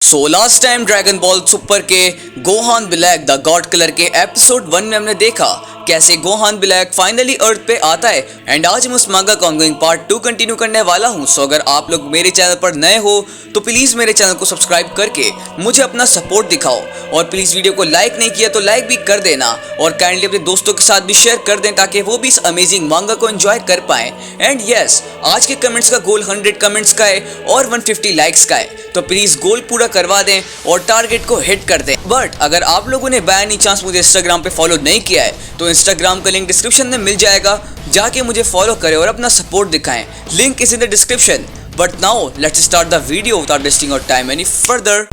सो last time dragon ball super के Gohan black the god colour के episode 1 में हमने देखा कैसे गोहान ब्लैक फाइनली अर्थ पे आता है एंड आज मैं उस मांगा का ऑनगोइंग पार्ट 2 कंटिन्यू करने वाला हूं। सो अगर आप लोग मेरे चैनल पर नए हो तो प्लीज मेरे चैनल को सब्सक्राइब करके मुझे अपना सपोर्ट दिखाओ और प्लीज वीडियो को लाइक नहीं किया तो लाइक भी कर देना और काइंडली अपने दोस्तों के साथ भी शेयर कर दें ताकि वो भी इस अमेजिंग मांगा को एंजॉय कर पाए। एंड यस, आज के कमेंट्स का गोल 100 कमेंट्स का है और 150 लाइक्स का है, तो प्लीज गोल पूरा करवा दें और टारगेट को हिट कर दें। बट अगर आप लोगों ने बाय एनी चांस मुझे इंस्टाग्राम पे फॉलो नहीं किया है तो इंस्टाग्राम का लिंक डिस्क्रिप्शन में मिल जाएगा, जाके मुझे फॉलो करें और अपना सपोर्ट दिखाएं। Link is in the description. But now let's start the video without wasting our time any further.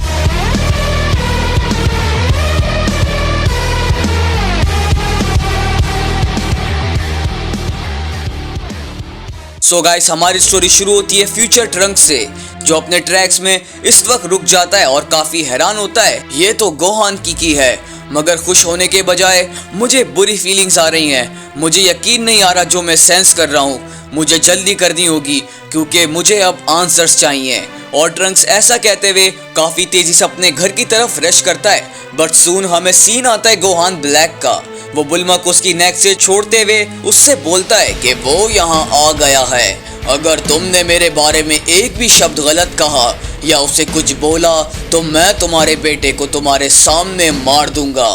So guys, हमारी स्टोरी शुरू होती है फ्यूचर ट्रंक्स से, जो अपने ट्रैक्स में इस वक्त रुक जाता है और काफी हैरान होता है। ये तो गोहान की है, मगर खुश होने के बजाय मुझे बुरी फीलिंग्स आ रही हैं। मुझे यकीन नहीं आ रहा जो मैं सेंस कर रहा हूँ। मुझे जल्दी करनी होगी क्योंकि मुझे अब आंसर्स चाहिए। और ट्रंक्स ऐसा कहते हुए काफी तेजी से अपने घर की तरफ रश करता है। बट सून हमें सीन आता है गोहान ब्लैक का। वो बुल्मा को उसकी नेक से छोड़ते हुए उससे बोलता है कि वो यहाँ आ गया है। अगर तुमने मेरे बारे में एक भी शब्द गलत कहा या उसे कुछ बोला तो मैं तुम्हारे बेटे को तुम्हारे सामने मार दूंगा।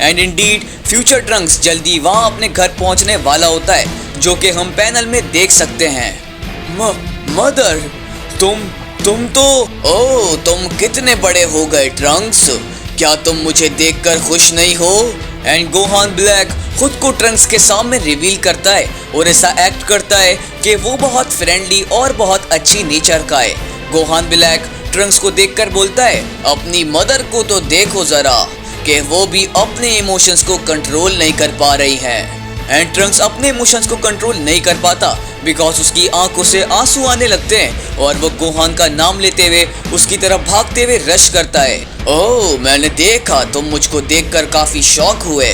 एंड इंडीड फ्यूचर ट्रंक्स जल्दी वहाँ अपने घर पहुँचने वाला होता है, जो कि हम पैनल में देख सकते हैं। मदर, तुम तो तुम कितने बड़े हो गए ट्रंक्स, क्या तुम मुझे देखकर खुश नहीं हो? एंड गोहान ब्लैक खुद को ट्रंक्स के सामने रिवील करता है और ऐसा एक्ट करता है कि वो बहुत फ्रेंडली और बहुत अच्छी नेचर का है। गोहान ब्लैक ट्रंक्स को देखकर बोलता है, अपनी मदर को तो देखो जरा कि वो भी अपने इमोशंस को कंट्रोल नहीं कर पा रही है। एंड ट्रंक्स अपने इमोशंस को कंट्रोल नहीं कर पाता बिकॉज उसकी आंखों से आंसू आने लगते हैं और वो गोहान का नाम लेते हुए उसकी तरफ भागते हुए रश करता है। ओह, मैंने देखा तुम मुझको देखकर काफी शॉक हुए।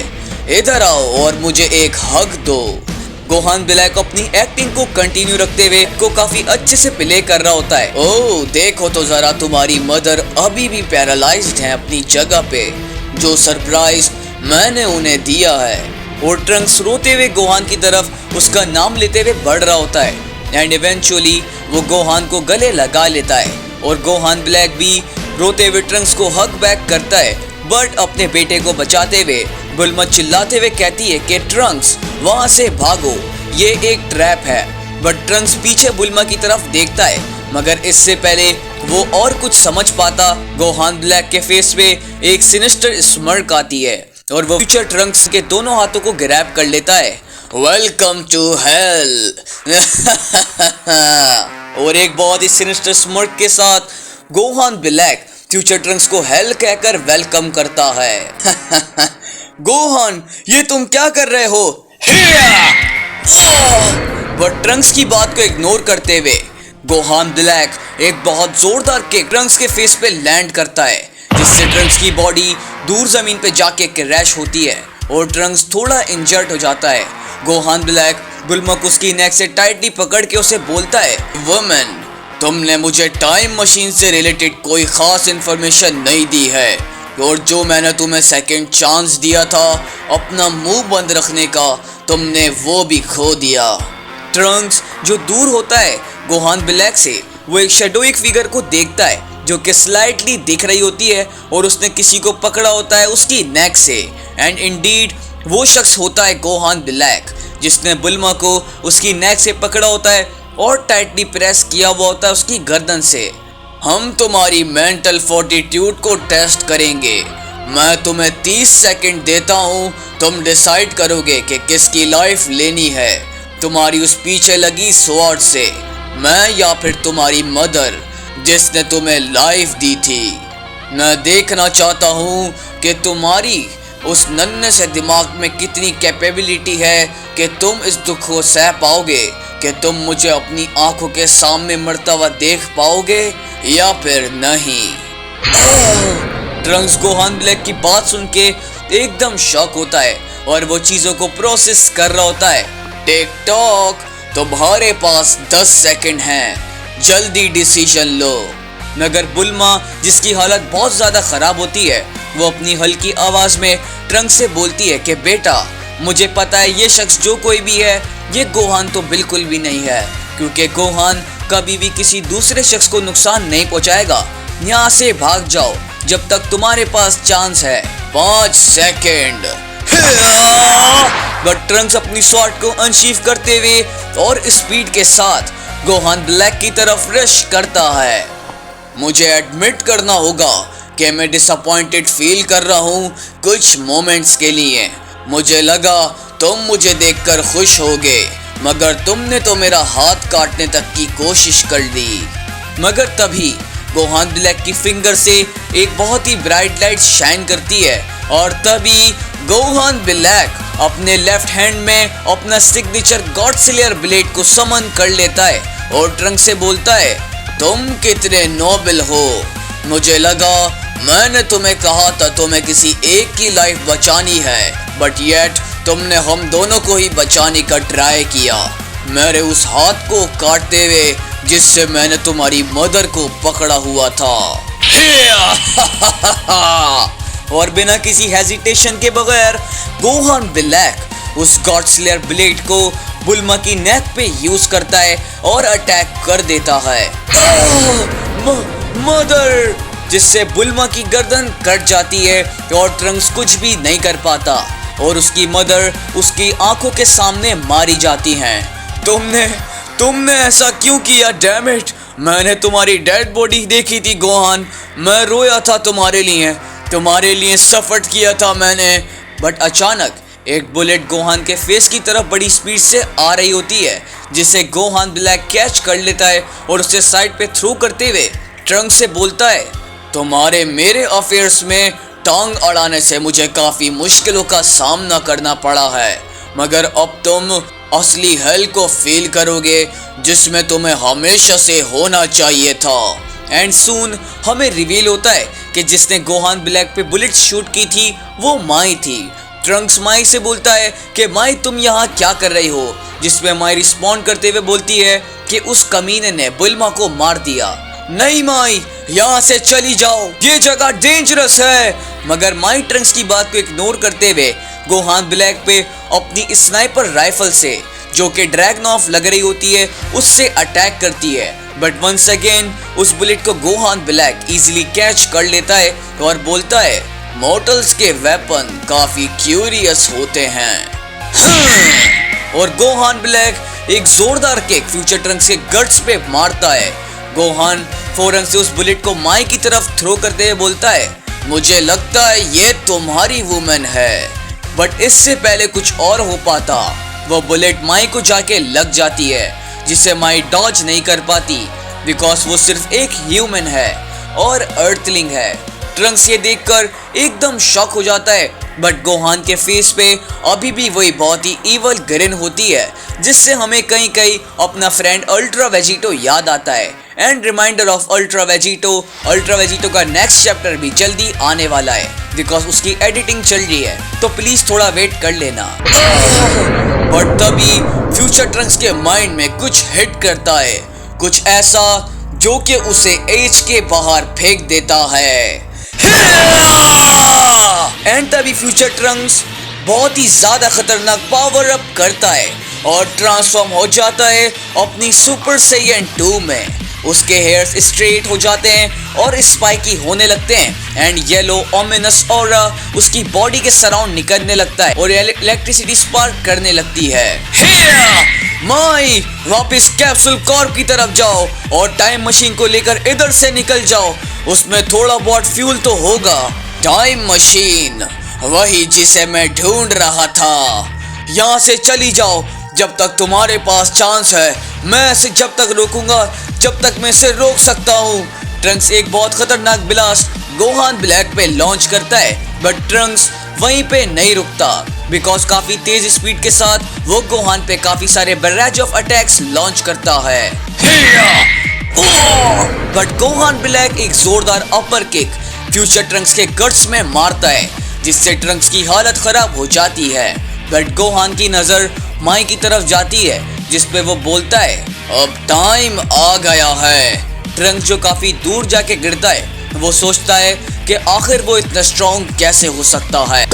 इधर आओ और मुझे एक हग दो। गोहान ब्लैक अपनी एक्टिंग को कंटिन्यू रखते हुए को काफी अच्छे से प्ले कर रहा होता है। ओह देखो तो जरा, तुम्हारी मदर अभी भी पैरालाइज्ड है अपनी जगह पे। जो सरप्राइज मैंने उन्हें दिया है। और ट्रंक्स रोते हुए गोहान की तरफ उसका नाम लेते हुए बढ़ रहा होता है एंड इवेंचुअली वो गोहान को गले लगा लेता है और गोहान ब्लैक भी रोते हुए ट्रंक्स को हग बैक करता है। बट अपने बेटे को बचाते हुए बुल्मा चिल्लाते हुए कहती है कि ट्रंक्स वहां से भागो, ये एक ट्रैप है। बट ट्रंक्स पीछे बुल्मा की तरफ देखता है, मगर इससे पहले वो और कुछ समझ पाता गोहान ब्लैक के फेस पे एक सिनिस्टर स्मर्क आती है और वो फ्यूचर ट्रंक्स के दोनों हाथों को ग्रैब कर लेता है। Welcome to hell. और एक बहुत ही सिनिस्टर स्मर्क के साथ गोहान ब्लैक फ्यूचर ट्रंक्स को हेल कहकर वेलकम करता है। गोहान, ये तुम क्या कर रहे हो? बट ट्रंक्स की बात को इग्नोर करते हुए गोहान ब्लैक एक बहुत जोरदार किक ट्रंक्स के फेस पे लैंड करता है, जिससे ट्रंक्स की बॉडी दूर जमीन पे जाके क्रैश होती है और ट्रंक्स थोड़ा इंजर्ड हो जाता है। गोहान ब्लैक बुल्मा को उसकी नेक से टाइटली पकड़ के उसे बोलता है, वुमेन, तुमने मुझे टाइम मशीन से रिलेटेड कोई खास इंफॉर्मेशन नहीं दी है और जो मैंने तुम्हें सेकंड चांस दिया था अपना मुंह बंद रखने का, तुमने वो भी खो दिया। ट्रंक्स जो दूर होता है गोहान ब्लैक से, वो एक शैडोइक फिगर को देखता है जो कि स्लाइटली दिख रही होती है और उसने किसी को पकड़ा होता है उसकी नेक से। एंड इंडीड वो शख्स होता है गोहान ब्लैक, जिसने बुल्मा को उसकी नेक से पकड़ा होता है और टाइटली प्रेस किया हुआ होता है उसकी गर्दन से। हम तुम्हारी मेंटल फोर्टिट्यूड को टेस्ट करेंगे। मैं तुम्हें 30 सेकंड देता हूँ, तुम डिसाइड करोगे कि किसकी लाइफ लेनी है, तुम्हारी उस पीछे लगी स्वॉर्ड से, मैं या फिर तुम्हारी मदर जिसने तुम्हें लाइफ दी थी। मैं देखना चाहता हूँ कि तुम्हारी उस नन्हे से दिमाग में कितनी कैपेबिलिटी है कि तुम इस दुख को सह पाओगे, कि तुम मुझे अपनी आंखों के सामने मरता हुआ देख पाओगे या फिर नहीं। ट्रंक्स गोहान ब्लैक की बात सुन के एकदम शॉक होता है और वो चीजों को प्रोसेस कर रहा होता है। टिक टॉक, तुम्हारे पास 10 सेकंड हैं, जल्दी डिसीजन लो। मगर बुल्मा, जिसकी हालत बहुत ज्यादा खराब होती है, वो अपनी हल्की आवाज में ट्रंक्स से बोलती है कि बेटा, मुझे पता है ये शख्स जो कोई भी है, ये गोहान तो बिल्कुल भी नहीं है, क्योंकि गोहान कभी भी किसी दूसरे शख्स को नुकसान नहीं पहुंचाएगा। यहाँ से भाग जाओ जब तक तुम्हारे पास चांस है। 5 सेकेंड। बट ट्रंक्स अपनी स्वॉर्ड को अनशीफ करते हुए और स्पीड के साथ गोहान ब्लैक की तरफ रश करता है। मुझे एडमिट करना होगा कि मैं डिसअपॉइंटेड फील कर रहा हूँ कुछ मोमेंट्स के लिए। मुझे लगा तुम मुझे देखकर खुश होगे, मगर तुमने तो मेरा हाथ काटने तक की कोशिश कर दी। मगर तभी गोहान ब्लैक की फिंगर से एक बहुत ही ब्राइट लाइट शाइन करती है और तभी गोहान ब्लैक अपने लेफ्ट हैंड में अपना सिग्नेचर गॉड स्लेयर ब्लेड को समन कर लेता है और ट्रंक से बोलता है, तुम कितने नोबल हो। मुझे लगा मैंने तुम्हें कहा था तुम्हें किसी एक की लाइफ बचानी है, बट येट तुमने हम दोनों को ही बचाने का ट्राई किया, मेरे उस हाथ को काटते हुए जिससे मैंने तुम्हारी मदर को पकड़ा हुआ था। और बिना किसी हेजिटेशन के बगैर गोहान ब्लैक उस गॉड स्लेयर ब्लेड को बुल्मा की नेक पे यूज करता है और अटैक कर देता है। मदर, जिससे बुल्मा की गर्दन कट जाती है और ट्रंक्स कुछ भी नहीं कर पाता और उसकी मदर उसकी आंखों के सामने मारी जाती हैं। तुमने ऐसा क्यों किया? डैम इट, मैंने तुम्हारी डेड बॉडी देखी थी गोहान, मैं रोया था तुम्हारे लिए सफर किया था मैंने। बट अचानक एक बुलेट गोहान के फेस की तरफ बड़ी स्पीड से आ रही होती है, जिसे गोहान ब्लैक कैच कर लेता है और उसे साइड पे थ्रो करते हुए ट्रंक से बोलता है, तुम्हारे मेरे अफेयर्स में टांग अड़ाने से मुझे काफी मुश्किलों का सामना करना पड़ा है, मगर अब तुम असली हेल को फील करोगे जिसमें तुम्हें हमेशा से होना चाहिए था। एंड सून हमें रिवील होता है कि जिसने गोहान ब्लैक पे बुलेट शूट की थी वो माई थी। ट्रंक्स माई से बोलता है कि माई तुम यहाँ क्या कर रही हो, जिसमें माई रिस्पॉन्ड करते हुए बोलती है कि उस कमीने ने बुल्मा को मार दिया। नहीं माई, यहाँ से चली जाओ, ये जगह डेंजरस है। मगर माई ट्रंक्स की बात को इग्नोर करते हुए गोहान ब्लैक पे अपनी स्नाइपर राइफल से, जो कि ड्रैगनऑफ लग रही होती है, उससे अटैक करती है। बट वंस अगेन उस बुलेट को गोहान ब्लैक इजीली कैच कर लेता है और बोलता है, मॉर्टल्स के वेपन काफी क्यूरियस होते हैं। और गोहान ब्लैक एक जोरदार किक फ्यूचर ट्रंक्स के गट्स पे मारता है। गोहान फौरन से उस बुलेट को माई की तरफ थ्रो करते हुए बोलता है, मुझे लगता है ये तुम्हारी वुमेन है। बट इससे पहले कुछ और हो पाता, वो बुलेट माई को जाके लग जाती है, जिसे माई डॉज नहीं कर पाती बिकॉज वो सिर्फ एक ह्यूमन है और अर्थलिंग है। ट्रंक्स ये देखकर एकदम शॉक हो जाता है, बट गोहान के फेस पे अभी भी वही बहुत ही इवल ग्रिन होती है, जिससे हमें कहीं कहीं अपना फ्रेंड अल्ट्रा वेजिटो याद आता है। And reminder of ultra Vegito का नेक्स्ट चैप्टर भी जल्दी आने वाला है बिकॉज उसकी एडिटिंग चल रही है, तो प्लीज थोड़ा वेट कर लेना। बट तभी फ्यूचर ट्रंक्स के माइंड में कुछ हिट करता है, कुछ ऐसा जो कि उसे एज के बाहर फेंक देता है। एंड तभी फ्यूचर ट्रंक्स बहुत ही ज्यादा खतरनाक पावर अप करता है और ट्रांसफॉर्म हो जाता है अपनी सुपर सैयन 2 में। उसके हेयर्स स्ट्रेट हो जाते हैं और स्पाइकी होने लगते हैं एंड येलो ओमिनस ऑरा उसकी बॉडी के सराउंड निकलने लगता है और इलेक्ट्रिसिटी स्पार्क करने लगती है। माई, वापस कैप्सूल कॉर्प की तरफ जाओ और टाइम मशीन को लेकर इधर से निकल जाओ, उसमें थोड़ा बहुत फ्यूल तो होगा। टाइम मशीन, वही जिसे मैं ढूंढ रहा था। यहाँ से चली जाओ जब तक तुम्हारे पास चांस है, मैं इसे जब तक रोकूंगा जब तक मैं इसे रोक सकता हूँ। ट्रंक्स एक बहुत खतरनाक ब्लास्ट गोहान ब्लैक पे लॉन्च करता है, बट ट्रंक्स वहीं पे नहीं रुकता बिकॉज काफी तेज स्पीड के साथ वो गोहान पे काफी सारे बैरेज ऑफ अटैक्स लॉन्च करता है। बट गोहान ब्लैक एक जोरदार अपर किक फ्यूचर ट्रंक्स के गट्स में मारता है, जिससे ट्रंक्स की हालत खराब हो जाती है। बट गोहान की नजर माई की तरफ जाती है, जिसपे वो बोलता है, अब टाइम आ गया है, ट्रंक्स जो काफी दूर जाके गिरता है वो सोचता है कि आखिर वो इतना स्ट्रॉन्ग कैसे हो सकता है।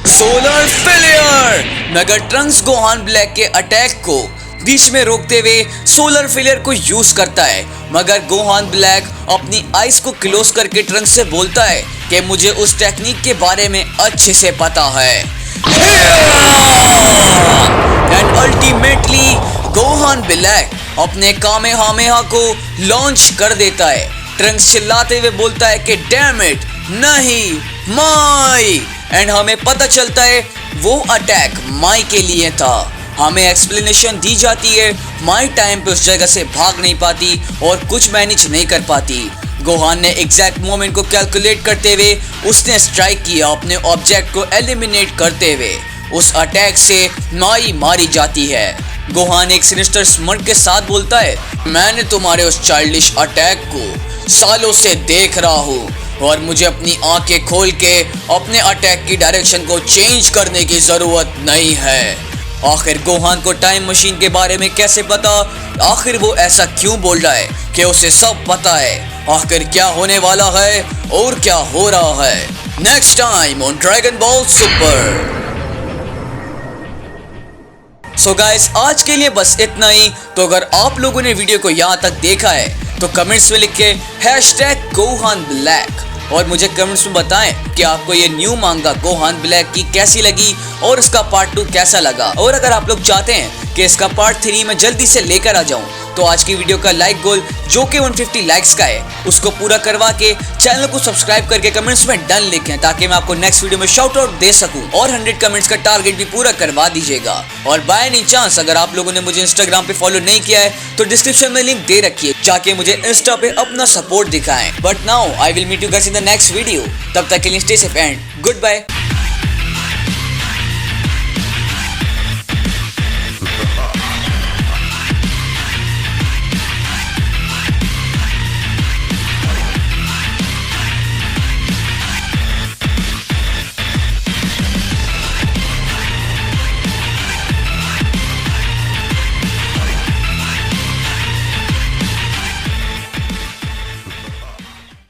Solar failure. मगर ट्रंक्स गोहान ब्लैक के अटैक को बीच में रोकते हुए सोलर फेलियर को यूज करता है, मगर गोहान ब्लैक अपनी आइज को क्लोज करके ट्रंक्स से बोलता है कि मुझे उस टेक्निक के बारे में अच्छे से पता है। एंड अल्टीमेटली गोहान ब्लैक अपने कामेहामेहा को लॉन्च कर देता है। ट्रंक्स चिल्लाते हुए बोलता है कि डैम इट, नहीं माई। एंड हमें पता चलता है वो अटैक माई के लिए था। हमें एक्सप्लेनेशन दी जाती है माई टाइम पे उस जगह से भाग नहीं पाती और कुछ मैनेज नहीं कर पाती। गोहान ने एग्जैक्ट मोमेंट को कैलकुलेट करते हुए उसने स्ट्राइक किया अपने ऑब्जेक्ट को एलिमिनेट करते हुए। उस अटैक से माई मारी जाती है। गोहान एक सिनिस्टर स्मर्ट के साथ बोलता है, मैंने तुम्हारे उस चाइल्डिश अटैक को सालों से देख रहा हूँ और मुझे अपनी आंखें खोल के अपने अटैक की डायरेक्शन को चेंज करने की जरूरत नहीं है। आखिर गोहान को टाइम मशीन के बारे में कैसे पता? आखिर वो ऐसा क्यों बोल रहा है कि उसे सब पता है? आखिर क्या होने वाला है और क्या हो रहा है? Next time on dragon ball super. So guys, आज के लिए बस इतना ही। तो अगर आप लोगों ने वीडियो को यहाँ तक देखा है तो कमेंट्स में लिख के #GohanBlack और मुझे कमेंट्स में बताएं कि आपको ये न्यू मांगा गोहान ब्लैक की कैसी लगी और इसका पार्ट 2 कैसा लगा। और अगर आप लोग चाहते हैं कि इसका पार्ट 3 मैं जल्दी से लेकर आ जाऊं तो आज की वीडियो का लाइक गोल जो कि 150 लाइक्स का है उसको पूरा करवा के चैनल को सब्सक्राइब करके कमेंट्स में डन लिखें ताकि मैं आपको नेक्स्ट वीडियो में शाउट आउट दे सकूं। और 100 कमेंट्स का टारगेट भी पूरा करवा दीजिएगा। और बाय एनी चांस अगर आप लोगों ने मुझे इंस्टाग्राम पे फॉलो नहीं किया है तो डिस्क्रिप्शन में लिंक दे रखी है, जाके मुझे इंस्टा पे अपना सपोर्ट दिखाएं। But now I will meet you guys in the next video. तब तक के लिए stay safe and good bye.